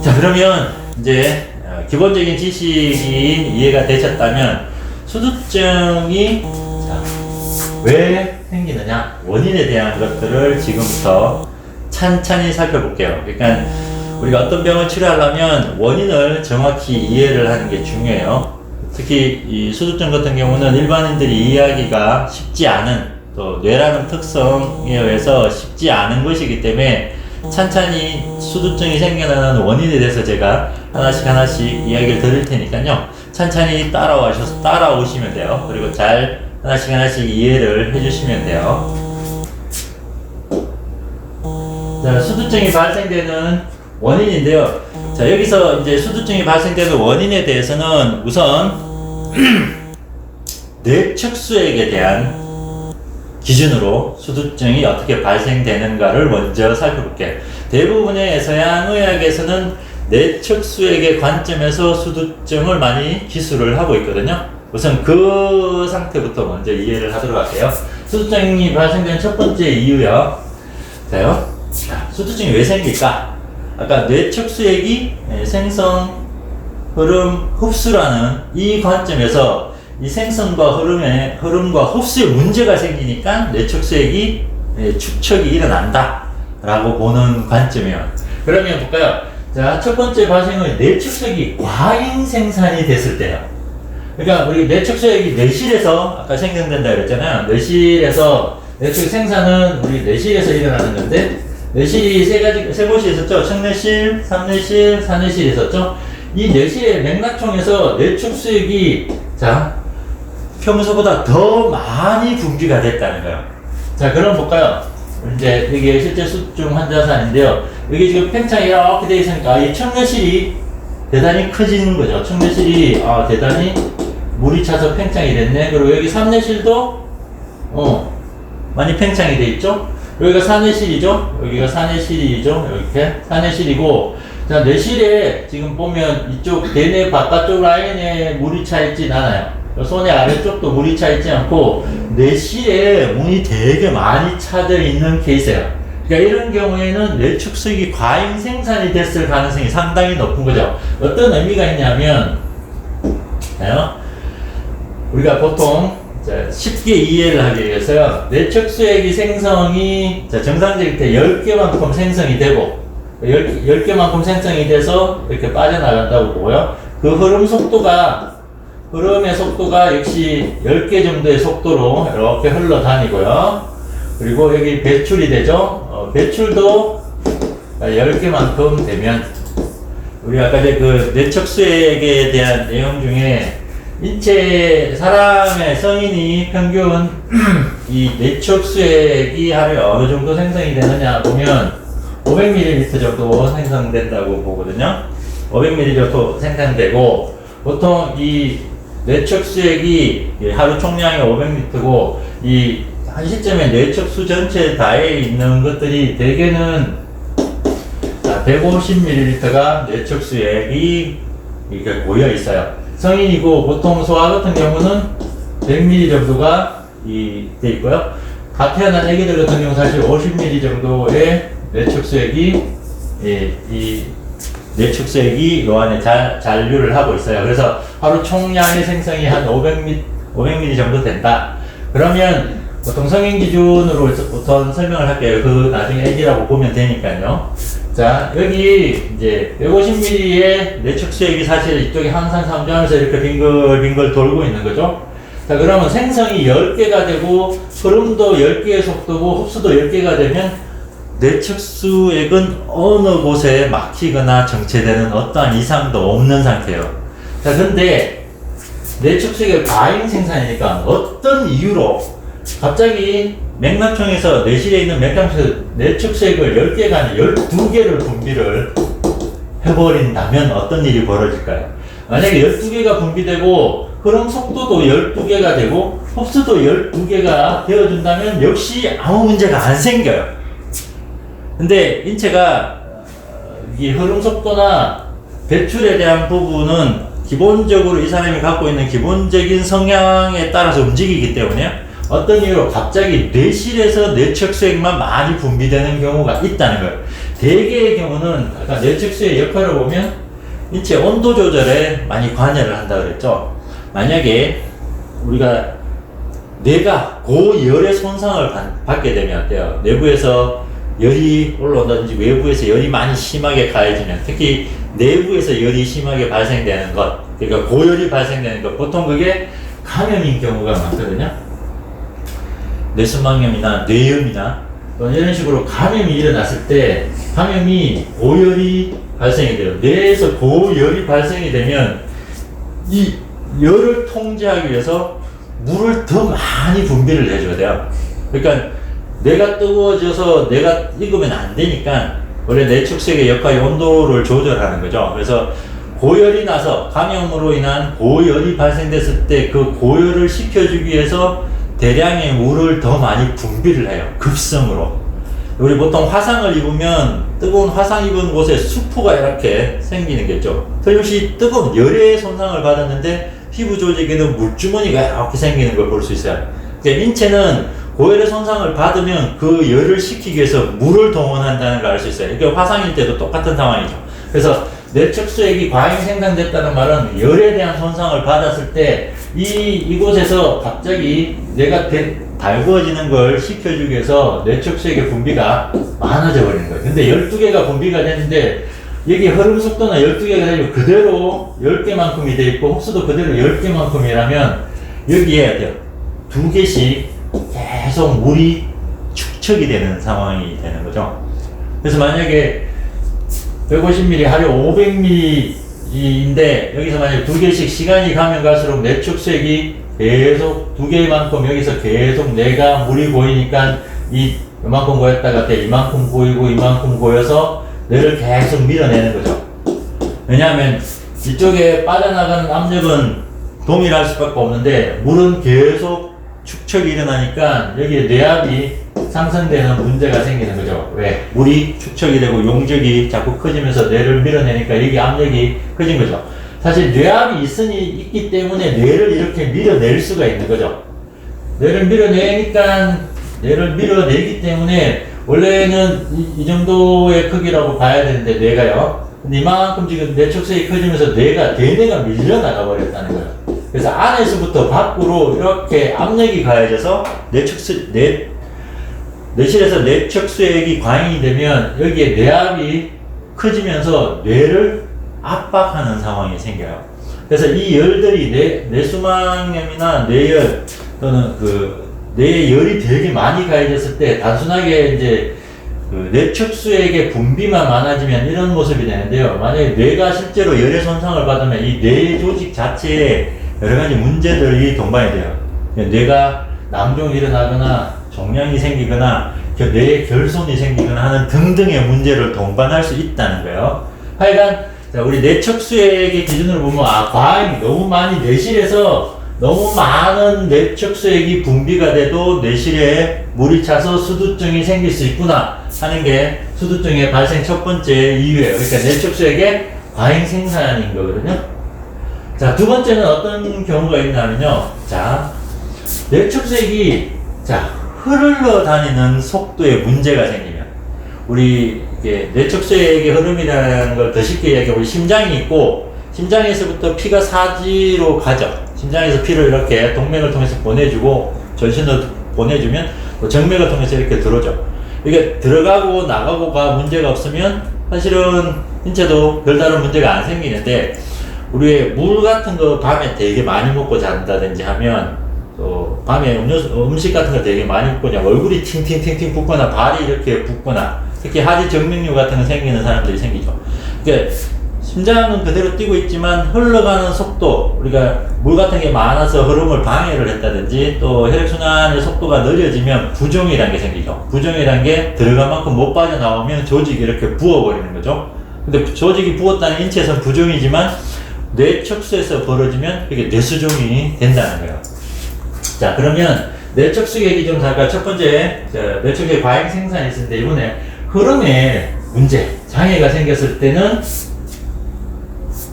자, 그러면 이제 기본적인 지식이 이해가 되셨다면 수두증이 왜 생기느냐, 원인에 대한 것들을 지금부터 찬찬히 살펴볼게요. 그러니까 우리가 어떤 병을 치료하려면 원인을 정확히 이해를 하는 게 중요해요. 특히 이 수두증 같은 경우는 일반인들이 이해하기가 쉽지 않은, 또 뇌라는 특성에 의해서 쉽지 않은 것이기 때문에 찬찬히 수두증이 생겨나는 원인에 대해서 제가 하나씩 이야기를 드릴 테니까요. 찬찬히 따라오시면 돼요. 그리고 잘 하나씩 이해를 해주시면 돼요. 자, 수두증이 발생되는 원인인데요. 자, 여기서 이제 수두증이 발생되는 원인에 대해서는 우선 뇌척수액에 대한 기준으로 수두증이 어떻게 발생되는가를 먼저 살펴볼게요. 대부분의 서양의학에서는 뇌척수액의 관점에서 수두증을 많이 기술을 하고 있거든요. 우선 그 상태부터 먼저 이해를 하도록 할게요. 수두증이 발생된 첫 번째 이유요. 자요. 자, 수두증이 왜 생길까? 아까 뇌척수액이 생성, 흐름, 흡수라는 이 관점에서 이 생성과 흐름과 흡수에 문제가 생기니까 뇌척수액이 축척이 일어난다 라고 보는 관점이에요. 그러면 볼까요? 자, 첫 번째 발생은 뇌척수액이 과잉 생산이 됐을 때요. 그러니까 우리 뇌척수액이 뇌실에서 아까 생성된다 그랬잖아요. 뇌실에서 뇌척 생산은 우리 뇌실에서 일어나는 건데, 뇌실이 세 곳이 있었죠. 청뇌실, 삼뇌실, 사뇌실이 있었죠. 이 뇌실의 맥락총에서 뇌척수액이 평소보다 더 많이 분비가 됐다는 거예요. 자, 그럼 볼까요? 이제 이게 실제 수두증 환자 사인데요. 여기 지금 팽창이 이렇게 되어 있으니까 이 청뇌실이 대단히 커지는 거죠. 청뇌실이 대단히 물이 차서 팽창이 됐네. 그리고 여기 삼뇌실도 많이 팽창이 돼 있죠. 여기가 사뇌실이죠. 여기가 사뇌실이죠. 이렇게 사뇌실이고, 자, 뇌실에 지금 보면 이쪽 대뇌 바깥쪽 라인에 물이 차 있진 않아요. 손의 아래쪽도 물이 차 있지 않고 뇌실에 물이 되게 많이 차져 있는 케이스예요. 그러니까 이런 경우에는 뇌축수액이 과잉 생산이 됐을 가능성이 상당히 높은 거죠. 어떤 의미가 있냐면, 우리가 보통 쉽게 이해를 하기 위해서요, 뇌척수액이 생성이 정상적일 때 10개만큼 생성이 되고 10개만큼 생성이 돼서 이렇게 빠져나간다고 보고요. 그 흐름의 속도가 역시 10개 정도의 속도로 이렇게 흘러다니고요. 그리고 여기 배출이 되죠. 배출도 10개만큼 되면, 우리 아까 그 뇌척수액에 대한 내용 중에 사람의 성인이 평균 이 뇌척수액이 하루에 어느 정도 생성이 되느냐 보면 500ml 정도 생성된다고 보거든요. 500ml 정도 생성되고, 보통 이 뇌척수액이 하루 총량이 500ml고, 이 한 시점에 뇌척수 전체 다에 있는 것들이 대개는 150ml가 뇌척수액이 이렇게 모여 있어요. 성인이고, 보통 소아 같은 경우는 100ml 정도가 돼 있고요. 갓 태어난 애기들 같은 경우 사실 50ml 정도의 뇌척수액이 이 뇌축색이 요 안에 잔류를 하고 있어요. 그래서 하루 총량의 생성이 한 500ml 정도 된다. 그러면 보통 성인 기준으로 우선 설명을 할게요. 그 나중에 애기라고 보면 되니까요. 자, 여기 이제 150ml의 뇌축색이 사실 이쪽에 항상 상주하면서 이렇게 빙글빙글 돌고 있는 거죠. 자, 그러면 생성이 10개가 되고 흐름도 10개의 속도고 흡수도 10개가 되면 뇌척수액은 어느 곳에 막히거나 정체되는 어떠한 이상도 없는 상태예요. 자, 근데 뇌척수액의 과잉 생산이니까 어떤 이유로 갑자기 맥락총에서 뇌실에 있는 맥락총에서 뇌척수액을 10개가 아니라 12개를 분비를 해버린다면 어떤 일이 벌어질까요? 만약에 12개가 분비되고 흐름 속도도 12개가 되고 흡수도 12개가 되어준다면 역시 아무 문제가 안 생겨요. 근데 인체가 이 흐름 속도나 배출에 대한 부분은 기본적으로 이 사람이 갖고 있는 기본적인 성향에 따라서 움직이기 때문에 어떤 이유로 갑자기 뇌실에서 뇌척수액만 많이 분비되는 경우가 있다는 거예요. 대개의 경우는 아까 뇌척수의 역할을 보면 인체 온도 조절에 많이 관여를 한다 그랬죠. 만약에 우리가 뇌가 고열의 손상을 받게 되면 어때요? 내부에서 열이 올라온다든지 외부에서 열이 많이 심하게 가해지면, 특히 내부에서 열이 심하게 발생되는 것, 그러니까 고열이 발생되는 것, 보통 그게 감염인 경우가 많거든요. 뇌수막염이나 뇌염이나 이런 식으로 감염이 일어났을 때 감염이 고열이 발생이 돼요. 뇌에서 고열이 발생이 되면 이 열을 통제하기 위해서 물을 더 많이 분비를 해줘야 돼요. 그러니까 뇌가 뜨거워져서 뇌가 익으면 안 되니까 원래 뇌축색의 역할이 온도를 조절하는 거죠. 그래서 고열이 나서 감염으로 인한 고열이 발생됐을 때 그 고열을 식혀주기 위해서 대량의 물을 더 많이 분비를 해요. 급성으로. 우리 보통 화상을 입으면 뜨거운 화상 입은 곳에 수포가 이렇게 생기는 거죠. 틀림없이 뜨거운 열의 손상을 받았는데 피부 조직에는 물주머니가 이렇게 생기는 걸 볼 수 있어요. 그러니까 인체는 고열의 손상을 받으면 그 열을 식히기 위해서 물을 동원한다는 걸 알 수 있어요. 그러니까 화상일 때도 똑같은 상황이죠. 그래서 뇌척수액이 과잉 생산됐다는 말은 열에 대한 손상을 받았을 때 이곳에서 갑자기 뇌가 달구어지는 걸 식혀주기 위해서 뇌척수액의 분비가 많아져 버리는 거예요. 근데 12개가 분비가 됐는데 여기 흐름 속도는 12개가 되고 그대로 10개만큼이 돼 있고 흡수도 그대로 10개만큼이라면 여기에 어때요? 2개씩 계속 물이 축적이 되는 상황이 되는 거죠. 그래서 만약에 150ml 하루에 500ml인데 여기서 만약에 2개씩 시간이 가면 갈수록 뇌축색이 계속 2개만큼 여기서 계속 뇌가 물이 고이니까 이만큼 고였다가 이만큼 고이고 이만큼 고여서 뇌를 계속 밀어내는 거죠. 왜냐하면 이쪽에 빠져나가는 압력은 동일할 수밖에 없는데 물은 계속 축적이 일어나니까 여기에 뇌압이 상승되는 문제가 생기는 거죠. 왜? 물이 축적이 되고 용적이 자꾸 커지면서 뇌를 밀어내니까 여기 압력이 커진 거죠. 사실 뇌압이 있기 때문에 뇌를 이렇게 밀어낼 수가 있는 거죠. 뇌를 밀어내기 때문에 원래는 이 정도의 크기라고 봐야 되는데 뇌가요. 근데 이만큼 지금 뇌축색이 커지면서 뇌가 밀려나가 버렸다는 거예요. 그래서 안에서부터 밖으로 이렇게 압력이 가해져서 뇌실에서 뇌척수액이 과잉이 되면 여기에 뇌압이 커지면서 뇌를 압박하는 상황이 생겨요. 그래서 이 열들이 뇌수막염이나 뇌열 또는 뇌에 열이 되게 많이 가해졌을 때 단순하게 이제 뇌척수액의 분비만 많아지면 이런 모습이 되는데요. 만약에 뇌가 실제로 열의 손상을 받으면 이 뇌 조직 자체에 여러 가지 문제들이 동반이 돼요. 뇌가 낭종이 일어나거나 종양이 생기거나 뇌에 결손이 생기거나 하는 등등의 문제를 동반할 수 있다는 거예요. 하여간 우리 뇌척수액의 기준으로 보면 과잉 너무 많이 뇌실에서 너무 많은 뇌척수액이 분비가 돼도 뇌실에 물이 차서 수두증이 생길 수 있구나 하는 게 수두증의 발생 첫 번째 이유예요. 그러니까 뇌척수액의 과잉 생산인 거거든요. 자, 두 번째는 어떤 경우가 있냐면요. 자, 뇌척수액이 흘러다니는 속도에 문제가 생기면 우리 뇌척수액의 흐름이라는 걸 더 쉽게 이야기하면 심장이 있고 심장에서부터 피가 사지로 가죠. 심장에서 피를 이렇게 동맥을 통해서 보내주고 전신으로 보내주면 또 정맥을 통해서 이렇게 들어오죠. 이게 들어가고 나가고가 문제가 없으면 사실은 인체도 별다른 문제가 안 생기는데 우리 물 같은 거 밤에 되게 많이 먹고 잔다든지 하면 또 밤에 음식 같은 거 되게 많이 먹고 그냥 얼굴이 팅팅팅팅 붓거나 발이 이렇게 붓거나 특히 하지 정맥류 같은 거 생기는 사람들이 생기죠. 그러니까 심장은 그대로 뛰고 있지만 흘러가는 속도, 우리가 물 같은 게 많아서 흐름을 방해를 했다든지 또 혈액순환의 속도가 느려지면 부종이라는 게 생기죠. 부종이라는 게 들어간 만큼 못 빠져나오면 조직이 이렇게 부어버리는 거죠. 근데 조직이 부었다는 인체에서는 부종이지만 뇌척수에서 벌어지면 이게 뇌수종이 된다는 거예요. 자, 그러면 뇌척수액이 좀 잠깐 첫 번째 뇌척수액 과잉 생산이 있었는데 이번에 흐름에 문제, 장애가 생겼을 때는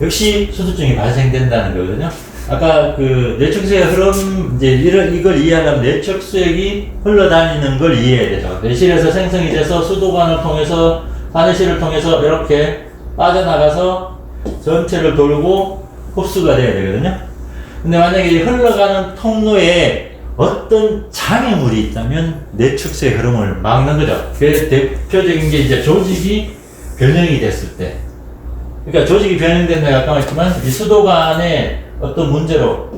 역시 수두증이 발생된다는 거거든요. 아까 그 뇌척수의 흐름, 이제 이걸 이해하려면 뇌척수액이 흘러다니는 걸 이해해야 되죠. 뇌실에서 생성이 돼서 수도관을 통해서, 사내실을 통해서 이렇게 빠져나가서 전체를 돌고 흡수가 돼야 되거든요. 근데 만약에 이 흘러가는 통로에 어떤 장애물이 있다면 뇌척수의 흐름을 막는 거죠. 그 대표적인 게 이제 조직이 변형이 됐을 때. 그러니까 조직이 변형된 데가 아까 말했지만 이 수도관에 어떤 문제로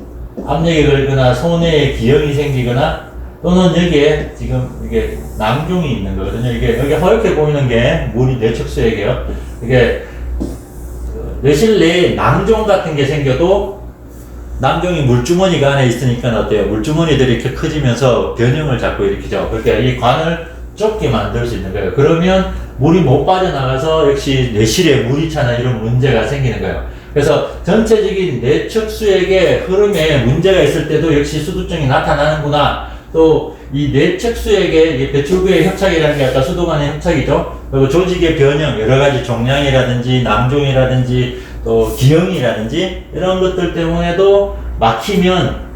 압력이 걸거나 손해에 기형이 생기거나 또는 여기에 지금 이게 낭종이 있는 거거든요. 이게 여기 허옇게 보이는 게 물이 뇌척수액이에요. 이게 뇌실 내에 낭종 같은 게 생겨도 낭종이 물주머니가 안에 있으니까 어때요? 물주머니들이 이렇게 커지면서 변형을 자꾸 일으키죠. 그러니까 이 관을 좁게 만들 수 있는 거예요. 그러면 물이 못 빠져나가서 역시 뇌실에 물이 차나 이런 문제가 생기는 거예요. 그래서 전체적인 뇌척수액의 흐름에 문제가 있을 때도 역시 수두증이 나타나는구나. 또 이 뇌척수액의 배출구의 협착이라는 게 아까 수도관의 협착이죠. 그리고 조직의 변형, 여러 가지 종양이라든지 낭종이라든지 또 기형이라든지 이런 것들 때문에도 막히면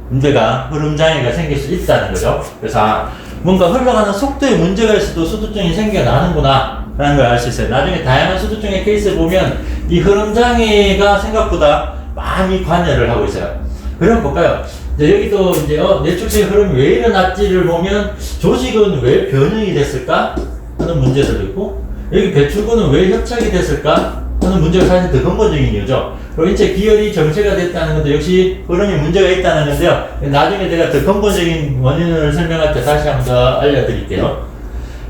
문제가 흐름장애가 생길 수 있다는 거죠. 그래서 뭔가 흘러가는 속도에 문제가 있어도 수두증이 생겨나는구나 라는 걸 알 수 있어요. 나중에 다양한 수두증의 케이스를 보면 이 흐름장애가 생각보다 많이 관여를 하고 있어요. 그럼 볼까요? 이제 여기도 이제 뇌척수의 흐름이 왜 일어났지를 보면 조직은 왜 변형이 됐을까 하는 문제들도 있고, 여기 배출구는 왜 협착이 됐을까 하는 문제가 사실 더 근본적인 이유죠. 그리고 인체 기혈이 정체가 됐다는 것도 역시 흐름에 문제가 있다는 건데요. 나중에 제가 더 근본적인 원인을 설명할 때 다시 한번 더 알려드릴게요.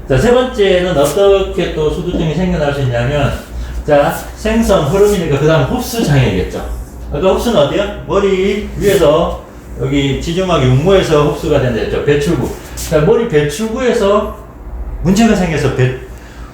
자, 세 번째는 어떻게 또 수두증이 생겨날 수 있냐면, 자, 생성 흐름이니까 그 다음 흡수 장애겠죠. 아까 흡수는 어디요? 머리 위에서 여기 지주막 육모에서 흡수가 된다 했죠. 배출구. 자, 머리 배출구에서 문제가 생겨서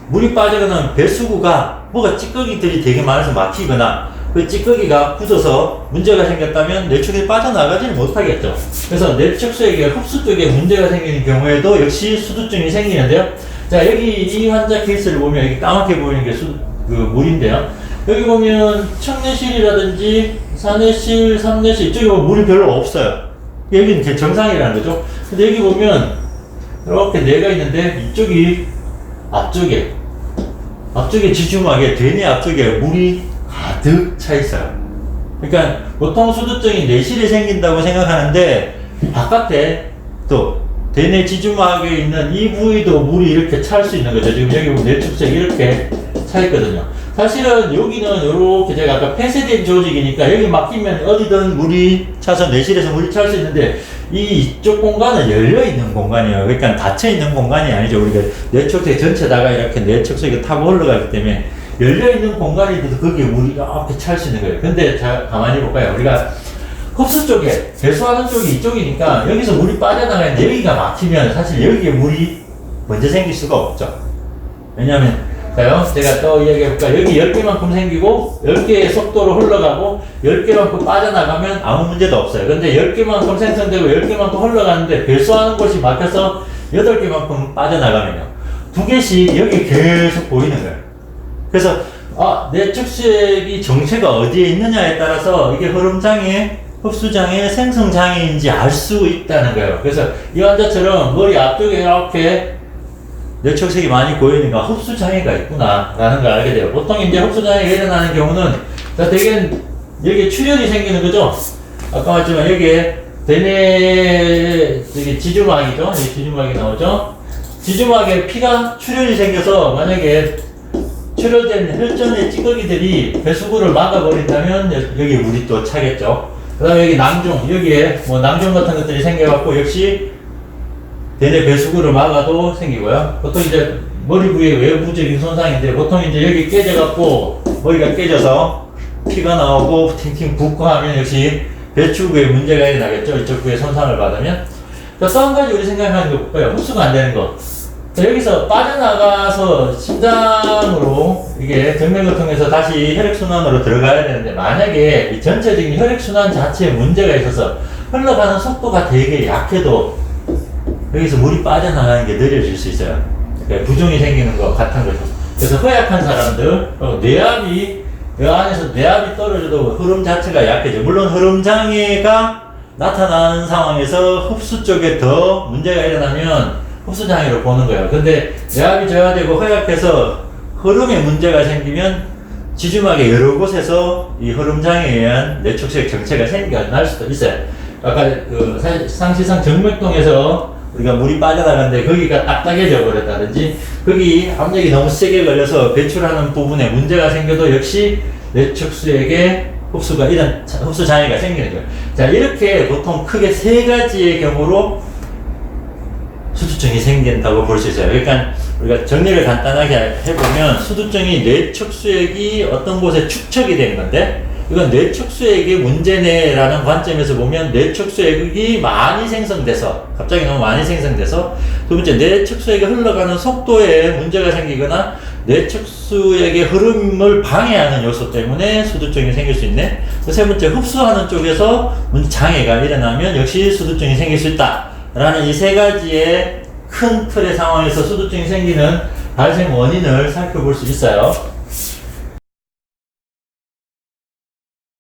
물이 빠지거나 배수구가 뭐가 찌꺼기들이 되게 많아서 막히거나 그 찌꺼기가 굳어서 문제가 생겼다면 뇌척이 빠져나가지는 못하겠죠. 그래서 뇌척수액의 흡수 쪽에 문제가 생기는 경우에도 역시 수두증이 생기는데요. 자, 여기 이 환자 케이스를 보면 여기 까맣게 보이는 게 물인데요. 여기 보면 청내실이라든지 사내실, 삼내실 이쪽에 보면 물이 별로 없어요. 여기는 정상이라는 거죠. 근데 여기 보면 이렇게 뇌가 있는데 이쪽이 앞쪽에 지주막에 대뇌 앞쪽에 물이 가득 차 있어요. 그러니까 보통 수두증이 뇌실에 생긴다고 생각하는데 바깥에 또 대뇌 지주막에 있는 이 부위도 물이 이렇게 찰 수 있는 거죠. 지금 여기 보면 뇌척수액이 이렇게 차 있거든요. 사실은 여기는 이렇게 제가 아까 폐쇄된 조직이니까 여기 막히면 어디든 물이 차서 뇌실에서 물이 찰 수 있는데 이쪽 공간은 열려있는 공간이에요. 그러니까 닫혀있는 공간이 아니죠. 우리가 뇌척수액 전체다가 이렇게 뇌척수액이 타고 흘러가기 때문에 열려있는 공간인데도 거기에 물이 이렇게 찰 수 있는 거예요. 근데 자, 가만히 볼까요? 우리가 흡수 쪽에, 배수하는 쪽이 이쪽이니까 여기서 물이 빠져나가는데 여기가 막히면 사실 여기에 물이 먼저 생길 수가 없죠. 왜냐하면 자요, 제가 또 이야기해볼까요? 여기 10개만큼 생기고 10개의 속도로 흘러가고 10개만큼 빠져나가면 아무 문제도 없어요. 근데 10개만큼 생성되고 10개만큼 흘러가는데 배수하는 곳이 막혀서 8개만큼 빠져나가면요, 2개씩 여기 계속 보이는 거예요. 그래서 뇌척수액이 정체가 어디에 있느냐에 따라서 이게 흐름장애, 흡수장애, 생성장애인지 알 수 있다는 거예요. 그래서 이 환자처럼 머리 앞쪽에 이렇게 뇌척수액이 많이 고이니까 흡수장애가 있구나 라는 걸 알게 돼요. 보통 이제 흡수장애가 일어나는 경우는 대개 여기에 출혈이 생기는 거죠. 아까 말했지만 여기에 대뇌 지주막이죠. 여기 지주막이 나오죠. 지주막에 피가 출혈이 생겨서 만약에 출혈된 혈전의 찌꺼기들이 배수구를 막아버린다면 여기 물이 또 차겠죠. 그 다음에 여기 낭종, 여기에 뭐 낭종 같은 것들이 생겨갖고 역시 대뇌 배수구를 막아도 생기고요. 보통 이제 머리 부위의 외부적인 손상인데 보통 이제 여기 깨져갖고 머리가 깨져서 피가 나오고 팅팅 붓고 하면 역시 배출구에 문제가 일어나겠죠. 이쪽 부위에 손상을 받으면. 또 한 가지 우리 생각하는 거 볼까요? 흡수가 안 되는 거. 자, 여기서 빠져나가서 심장으로 이게 정맥을 통해서 다시 혈액순환으로 들어가야 되는데 만약에 이 전체적인 혈액순환 자체에 문제가 있어서 흘러가는 속도가 되게 약해도 여기서 물이 빠져나가는 게 느려질 수 있어요. 그러니까 부종이 생기는 것 같은 거죠. 그래서 허약한 사람들, 뇌암이 그 안에서 내압이 떨어져도 흐름 자체가 약해져. 물론 흐름 장애가 나타나는 상황에서 흡수 쪽에 더 문제가 일어나면 흡수 장애로 보는 거예요. 근데 내압이 저하되고 허약해서 흐름에 문제가 생기면 지주막의 여러 곳에서 이 흐름 장애에 의한 내축수액 정체가 생겨날 수도 있어요. 아까 그 상시상 정맥동에서 우리가 물이 빠져나가는데 거기가 딱딱해져 버렸다든지 거기 압력이 너무 세게 걸려서 배출하는 부분에 문제가 생겨도 역시 내축수액의 흡수가 이런 흡수 장애가 생기는 거예요. 자, 이렇게 보통 크게 세 가지의 경우로 수두증이 생긴다고 볼 수 있어요. 그러니까 우리가 정리를 간단하게 해보면 수두증이 내축수액이 어떤 곳에 축적이 된 건데 이건 내축수액의 문제네라는 관점에서 보면 내축수액이 많이 생성돼서 갑자기 너무 많이 생성돼서 두 번째 내축수액이 흘러가는 속도에 문제가 생기거나 내축수액의 흐름을 방해하는 요소 때문에 수두증이 생길 수 있네. 세 번째 흡수하는 쪽에서 장애가 일어나면 역시 수두증이 생길 수 있다 라는 이 세 가지의 큰 틀의 상황에서 수두증이 생기는 발생 원인을 살펴볼 수 있어요.